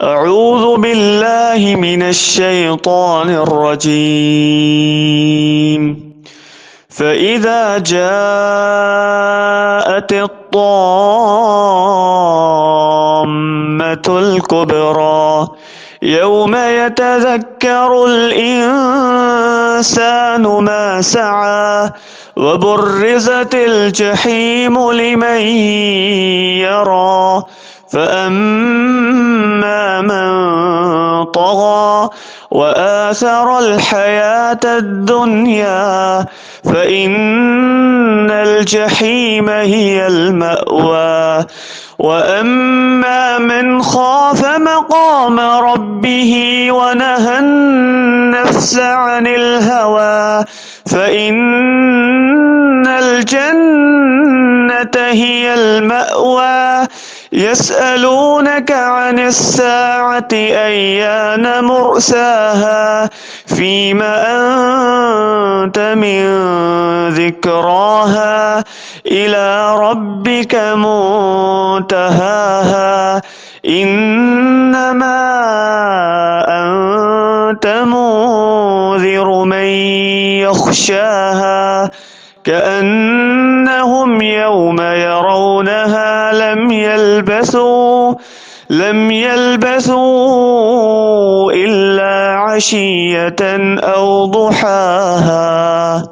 أعوذ بالله من الشيطان الرجيم. فإذا جاءت الطامة الكبرى يوم يتذكر الإنسان ما سعى وبرزت الجحيم لمن يرى فأما من طغى وآثر الحياة الدنيا فإن الجحيم هي المأوى وأما من خاف مقام ربه ونهى النفس عن الهوى فإن الجنة هي المأوى يسألونك عن الساعة أيان مرساها فيم أنت من ذكراها إلى ربك منتهاها إنما أنت منذر من يخشاها كأنهم يوم يرونها لم يلبثوا إلا عشية أو ضحاها.